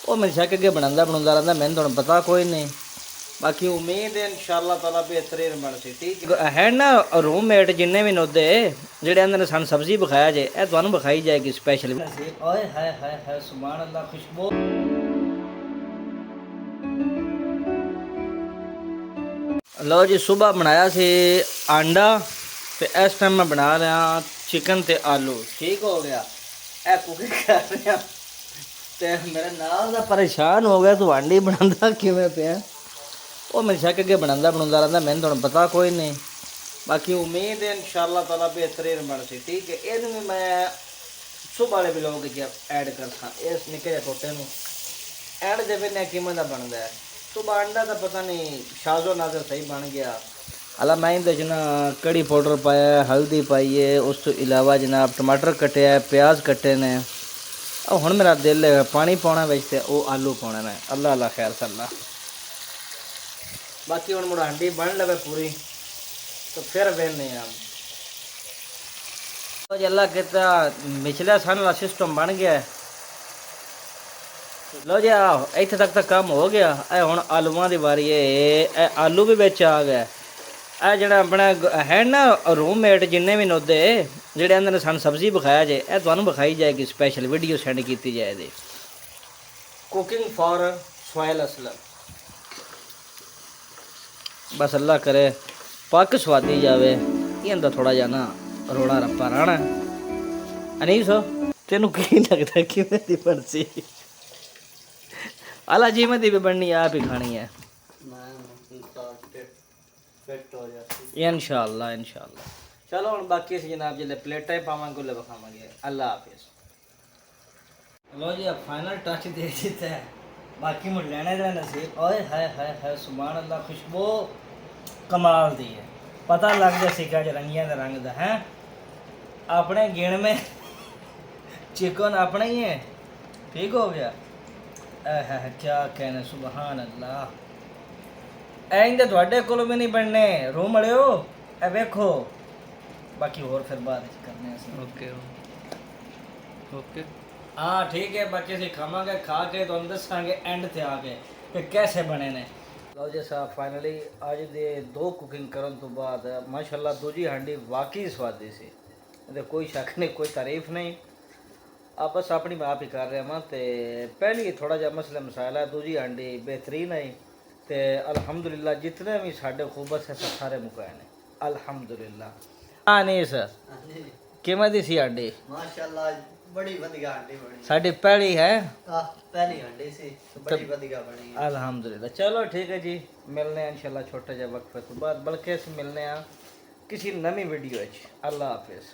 ਉਹ ਮੇਰੇ ਸ਼ੱਕ ਅੱਗੇ ਬਣਾਉਂਦਾ ਰਹਿੰਦਾ, ਮੈਨੂੰ ਤੁਹਾਨੂੰ ਪਤਾ ਕੋਈ ਨਹੀਂ। ਬਾਕੀ ਉਮੀਦ ਹੈ ਇੰਸ਼ਾਅੱਲਾ ਤਾਲਾ ਬਿਹਤਰੀਨ ਬਣ ਸੀ। ਠੀਕ ਹੈ ਨਾ ਰੂਮਮੇਟ ਜਿੰਨੇ ਵੀ ਨੋਦੇ ਜਿਹੜੇ ਇਹਨਾਂ ਨੇ ਸਾਨੂੰ ਸਬਜ਼ੀ ਵਿਖਾਇਆ ਜੇ, ਇਹ ਤੁਹਾਨੂੰ ਵਿਖਾਈ ਜਾਏਗੀ ਸਪੈਸ਼ਲ। ਓਏ ਹਾਏ ਹਾਏ ਹਾਏ ਸੁਭਾਨ ਅੱਲਾਹ, ਖੁਸ਼ਬੂ। ਲਓ ਜੀ, ਸਵੇਰ ਬਣਾਇਆ ਸੀ ਆਂਡਾ ਤੇ ਇਸ ਟਾਈਮ ਮੈਂ ਬਣਾ ਰਿਹਾ ਚਿਕਨ ਤੇ ਆਲੂ। ਠੀਕ ਹੋ ਗਿਆ। ਇਹ ਕੁਕਿੰਗ ਕਰ ਰਿਹਾ ਤੇ ਮੇਰੇ ਨਾਲ ਦਾ ਪਰੇਸ਼ਾਨ ਹੋ ਗਿਆ, ਤੂੰ ਆਂਡੀ ਬਣਾਉਂਦਾ ਕਿਵੇਂ ਪਿਆ। ਉਹ ਮੇਰੇ ਸ਼ੱਕ ਅੱਗੇ ਬਣਾਉਂਦਾ ਰਹਿੰਦਾ, ਮੈਨੂੰ ਤੁਹਾਨੂੰ ਪਤਾ ਕੋਈ ਨਹੀਂ। ਬਾਕੀ ਉਮੀਦ ਹੈ ਇੰਸ਼ਾਅੱਲਾ ਤਾਲਾ ਬਿਹਤਰੀਨ ਬਣ ਸੀ। ਠੀਕ ਹੈ, ਇਹਨੂੰ ਵੀ ਮੈਂ ਸੁਬਹ ਵਾਲੇ ਵਲੋਗ ਵਿੱਚ ਐਡ ਕਰਦਾ। ਇਸ ਨਿੱਕੇ ਜਿਹੇ ਟੋਟੇ ਨੂੰ ਐਡ ਦੇ ਬਿਨਾਂ ਕਿਵੇਂ ਦਾ ਬਣਦਾ ਹੈ। ਸੁਬਹ ਅੰਡਾ ਤਾਂ ਪਤਾ ਨਹੀਂ ਸ਼ਾਜ਼ੋ ਨਾਜ਼ਰ ਸਹੀ ਬਣ ਗਿਆ। ਹਾਲਾ ਮੈਂ ਇਹਦੇ 'ਚ ਨਾ ਕੜੀ ਪਾਊਡਰ ਪਾਇਆ, ਹਲਦੀ ਪਾਈ ਹੈ, ਉਸ ਤੋਂ ਇਲਾਵਾ ਜਨਾਬ ਟਮਾਟਰ ਕੱਟਿਆ, ਪਿਆਜ਼ ਕੱਟੇ ਨੇ। ਉਹ ਹੁਣ ਮੇਰਾ ਦਿਲ ਹੈ ਪਾਣੀ ਪਾਉਣਾ ਵਿੱਚ ਤੇ ਉਹ ਆਲੂ ਪਾਉਣਾ ਨੇ। ਅੱਲਾ ਅੱਲਾ ਖੈਰ ਸੱਲਾ। ਬਾਕੀ ਹੁਣ ਮੁੜਾ ਹੰਡੀ बन लगे पूरी तो फिर बहने हम अल्लाह कहता पिछले सन वाला सिस्टम बन गया है। लो जी इत्थे तक तो काम हो गया। हुण आलूआं दी वारी है। आलू भी बिच आ गया। जिहड़ा अपना है ना रूममेट जिन्ने भी नोदे जिहड़े इन्हां ने सानूं सब्जी विखाया जे, ये तुहानूं विखाई जाएगी स्पैशल वीडियो सेंड की जाए। Cooking for Sohail Aslam. बस अल्लाह करे पक स्वादी जावे। इंदा थोड़ा जा ना रोड़ा रप्पा रहना। अनीस तेनू की लगता किवें दी बनसी? अला जिवें दी भी बननी आप ही खानी है इंशाअल्लाह इंशाअल्लाह। चलो हुण बाकी असीं जनाब जिल्ले प्लेटां ही पावांगे उल्ले विखावांगे। अल्लाह हाफिज़। लो जी अब फाइनल टच दे दिता है। बाकी मुझ लेने देने से ओए हाय हाय हाय सुभान अल्लाह, खुशबू कमाल दी है। पता लग गया सिक्का च रंगिया का रंग दा है। अपने गिण में चिकन अपना ही है। ठीक हो गया। है क्या कहने सुभान अल्लाह। इंदे तुहाडे कोलों भी नहीं बनने रूम वाले हो। ए वेखो बाकी होर फिर बाद विच करने असीं। ओके ओके हाँ ठीक है। बाकी असीं खावांगे, खा के तुहानूं दस्सांगे एंड ते आके कि कैसे बने ने। लो जी साहब फाइनली अज दे 2 कुकिंग करन तो बाद माशाअल्लाह दूजी हांडी वाकई स्वादी सी। ते कोई शक नहीं, कोई तारीफ नहीं। आप बस अपनी आप ही कर रहे हैं। तो पहली थोड़ा जहा मसला मसाला है, दूजी हांडी बेहतरीन आई। तो अलहमदुलिल्लाह जितने भी साढ़े खूबत से सारे मुकाए ने अलहमदुलिल्लाह। हाँ नहीं सर किवें दी सी हांडी? माशाअल्लाह बड़ी वधिया हांडी बनी। साडी पहली है पहली हांडी सी बड़ी वधिया बनी है अल्हम्दुलिल्लाह। चलो ठीक है जी, मिलने हैं इंशाल्लाह छोटे जे वक्फे तो बाद, बल्कि असीं मिलने हैं किसी नवी वीडियो। अल्लाह हाफिज़।